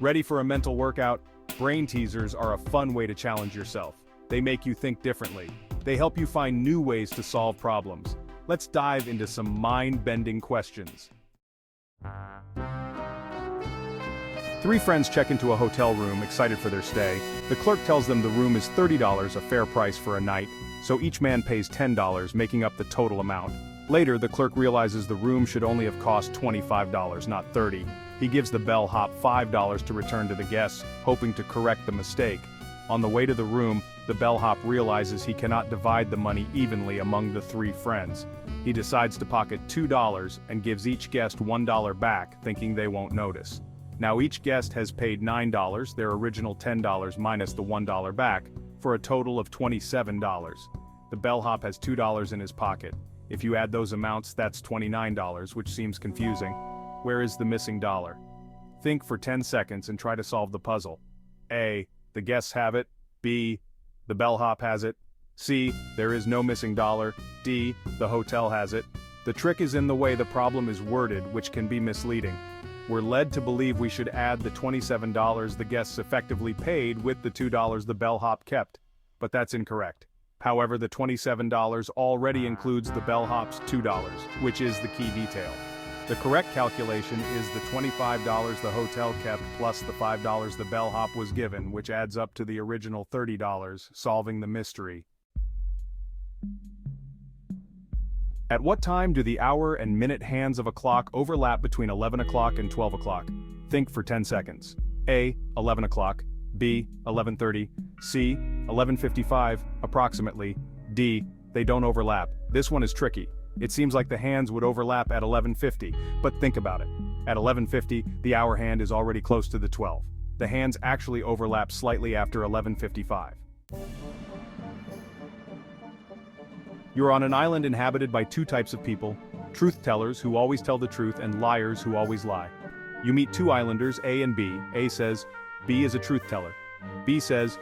Ready for a mental workout? Brain teasers are a fun way to challenge yourself. They make you think differently. They help you find new ways to solve problems. Let's dive into some mind-bending questions. Three friends check into a hotel room, excited for their stay. The clerk tells them the room is $30, a fair price for a night, so each man pays $10, making up the total amount. Later, the clerk realizes the room should only have cost $25, not $30. He gives the bellhop $5 to return to the guests, hoping to correct the mistake. On the way to the room, the bellhop realizes he cannot divide the money evenly among the three friends. He decides to pocket $2 and gives each guest $1 back, thinking they won't notice. Now each guest has paid $9, their original $10 minus the $1 back, for a total of $27. The bellhop has $2 in his pocket. If you add those amounts, that's $29, which seems confusing. Where is the missing dollar? Think for 10 seconds and try to solve the puzzle. A. The guests have it. B. The bellhop has it. C. There is no missing dollar. D. The hotel has it. The trick is in the way the problem is worded, which can be misleading. We're led to believe we should add the $27 the guests effectively paid with the $2 the bellhop kept. But that's incorrect. However, the $27 already includes the bellhop's $2, which is the key detail. The correct calculation is the $25 the hotel kept plus the $5 the bellhop was given, which adds up to the original $30, solving the mystery. At what time do the hour and minute hands of a clock overlap between 11 o'clock and 12 o'clock? Think for 10 seconds. A. 11 o'clock. B. 11:30. C. 11:55, approximately. D. They don't overlap. This one is tricky. It seems like the hands would overlap at 11:50, but think about it. At 11:50, the hour hand is already close to the 12. The hands actually overlap slightly after 11:55. You're on an island inhabited by two types of people: truth-tellers who always tell the truth and liars who always lie. You meet two islanders, A and B. A says, B is a truth-teller. B says,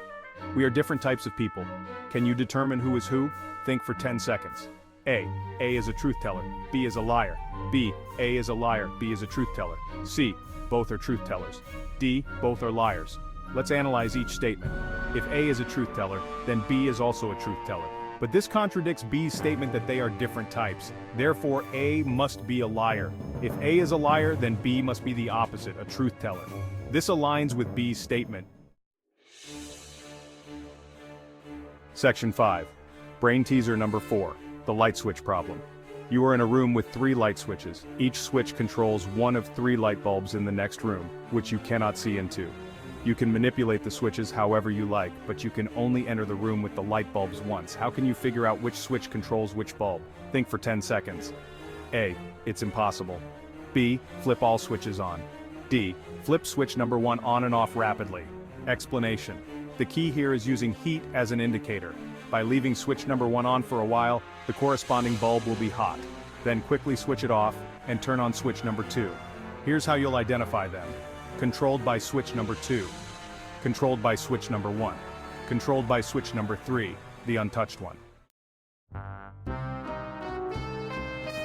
we are different types of people. Can you determine who is who? Think for 10 seconds. A is a truth-teller. B is a liar. B. A is a liar. B is a truth-teller. C. Both are truth-tellers. D. Both are liars. Let's analyze each statement. If A is a truth-teller, then B is also a truth-teller. But this contradicts B's statement that they are different types. Therefore, A must be a liar. If A is a liar, then B must be the opposite, a truth-teller. This aligns with B's statement. Section 5. Brain teaser number 4. The light switch problem. You are in a room with 3 light switches. Each switch controls one of 3 light bulbs in the next room, which you cannot see into. You can manipulate the switches however you like, but you can only enter the room with the light bulbs once. How can you figure out which switch controls which bulb? Think for 10 seconds. A. It's impossible. B. Flip all switches on. D. Flip switch number 1 on and off rapidly. Explanation. The key here is using heat as an indicator. By leaving switch number 1 on for a while, the corresponding bulb will be hot. Then quickly switch it off and turn on switch number 2. Here's how you'll identify them. Controlled by switch number 2. Controlled by switch number 1. Controlled by switch number 3, the untouched one.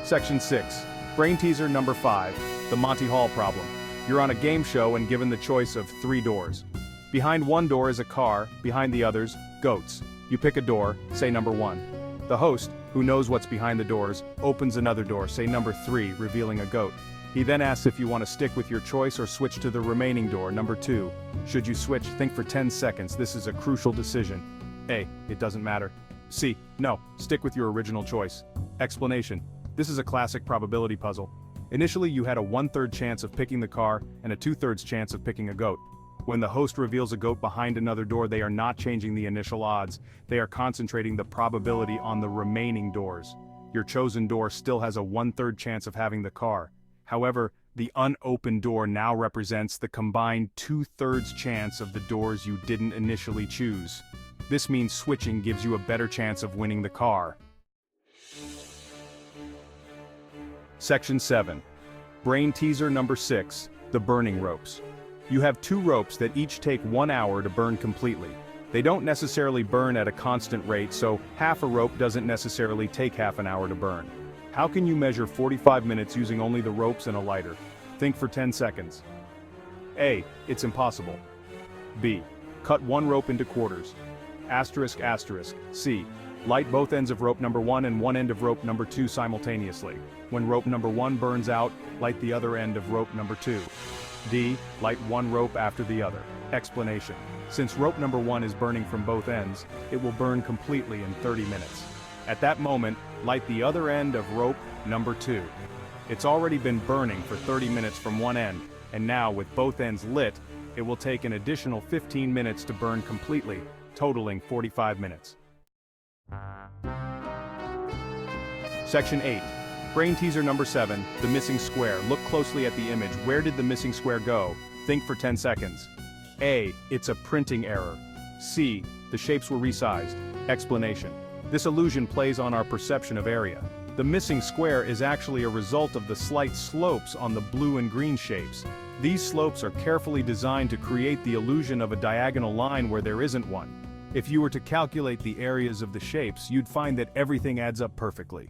Section 6. Brain teaser number 5. The Monty Hall problem. You're on a game show and given the choice of 3 doors. Behind one door is a car, behind the others, goats. You pick a door, say number 1. The host, who knows what's behind the doors, opens another door, say number 3, revealing a goat. He then asks if you want to stick with your choice or switch to the remaining door, number 2. Should you switch? Think for 10 seconds. This is a crucial decision. A. It doesn't matter. C. No, stick with your original choice. Explanation. This is a classic probability puzzle. Initially, you had a 1/3 chance of picking the car and a 2/3 chance of picking a goat. When the host reveals a goat behind another door, they are not changing the initial odds. They are concentrating the probability on the remaining doors. Your chosen door still has a 1/3 chance of having the car. However, the unopened door now represents the combined 2/3 chance of the doors you didn't initially choose. This means switching gives you a better chance of winning the car. Section 7. Brain teaser number 6. The burning ropes. You have 2 ropes that each take 1 hour to burn completely. They don't necessarily burn at a constant rate, so half a rope doesn't necessarily take half an hour to burn. How can you measure 45 minutes using only the ropes and a lighter? Think for 10 seconds. A. It's impossible. B. Cut one rope into quarters. Asterisk asterisk. C. Light both ends of rope number 1 and one end of rope number 2 simultaneously. When rope number 1 burns out, light the other end of rope number 2. D. Light one rope after the other. Explanation. Since rope number 1 is burning from both ends, it will burn completely in 30 minutes. At that moment, light the other end of rope number 2. It's already been burning for 30 minutes from one end, and now with both ends lit, it will take an additional 15 minutes to burn completely, totaling 45 minutes. Section 8. Brain teaser number 7, the missing square. Look closely at the image. Where did the missing square go? Think for 10 seconds. A. It's a printing error. C. The shapes were resized. Explanation. This illusion plays on our perception of area. The missing square is actually a result of the slight slopes on the blue and green shapes. These slopes are carefully designed to create the illusion of a diagonal line where there isn't one. If you were to calculate the areas of the shapes, you'd find that everything adds up perfectly.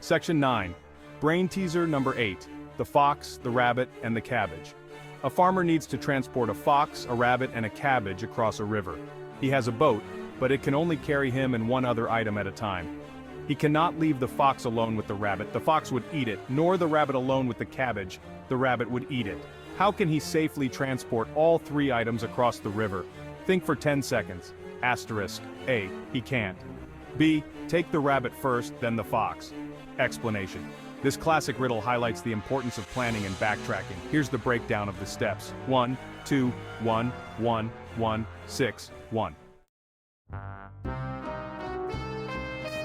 Section 9. Brain teaser number 8. The fox, the rabbit, and the cabbage. A farmer needs to transport a fox, a rabbit, and a cabbage across a river. He has a boat, but it can only carry him and one other item at a time. He cannot leave the fox alone with the rabbit. The fox would eat it, nor the rabbit alone with the cabbage. The rabbit would eat it. How can he safely transport all 3 items across the river? Think for 10 seconds. Asterisk. A. He can't. B. Take the rabbit first, then the fox. Explanation. This classic riddle highlights the importance of planning and backtracking. Here's the breakdown of the steps. 1, 2, 1, 1, 1, 6, 1.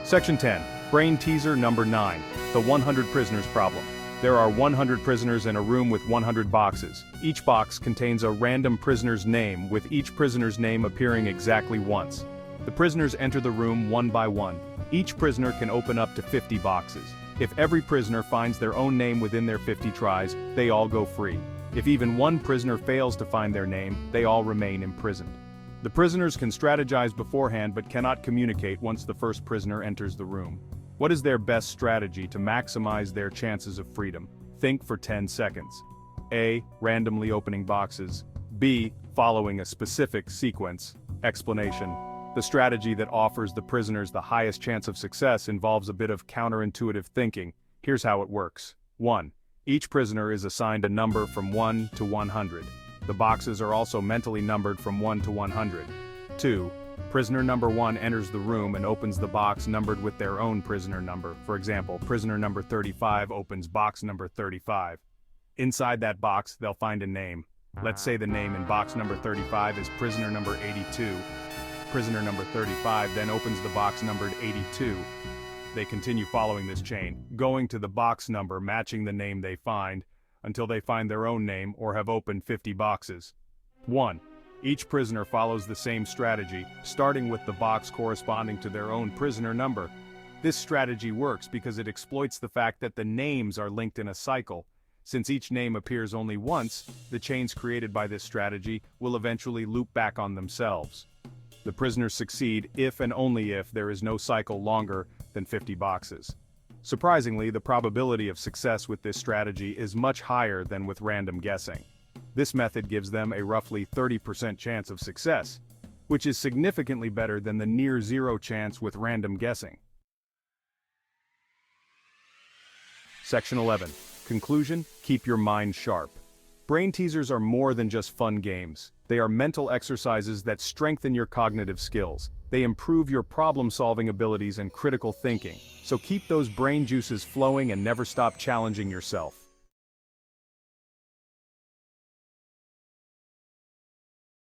Section 10. Brain teaser number 9. The 100 prisoners problem. There are 100 prisoners in a room with 100 boxes. Each box contains a random prisoner's name, with each prisoner's name appearing exactly once. The prisoners enter the room one by one. Each prisoner can open up to 50 boxes. If every prisoner finds their own name within their 50 tries, they all go free. If even one prisoner fails to find their name, they all remain imprisoned. The prisoners can strategize beforehand but cannot communicate once the first prisoner enters the room. What is their best strategy to maximize their chances of freedom? Think for 10 seconds. A. Randomly opening boxes. B. Following a specific sequence. Explanation. The strategy that offers the prisoners the highest chance of success involves a bit of counterintuitive thinking. Here's how it works. 1. Each prisoner is assigned a number from 1 to 100. The boxes are also mentally numbered from 1 to 100. 2. Prisoner number 1 enters the room and opens the box numbered with their own prisoner number. For example, prisoner number 35 opens box number 35. Inside that box, they'll find a name. Let's say the name in box number 35 is prisoner number 82. Prisoner number 35 then opens the box numbered 82. They continue following this chain, going to the box number matching the name they find, until they find their own name or have opened 50 boxes. 1. Each prisoner follows the same strategy, starting with the box corresponding to their own prisoner number. This strategy works because it exploits the fact that the names are linked in a cycle. Since each name appears only once, the chains created by this strategy will eventually loop back on themselves. The prisoners succeed if and only if there is no cycle longer than 50 boxes. Surprisingly, the probability of success with this strategy is much higher than with random guessing. This method gives them a roughly 30% chance of success, which is significantly better than the near zero chance with random guessing. Section 11. Conclusion: keep your mind sharp. Brain teasers are more than just fun games. They are mental exercises that strengthen your cognitive skills. They improve your problem-solving abilities and critical thinking. So keep those brain juices flowing and never stop challenging yourself.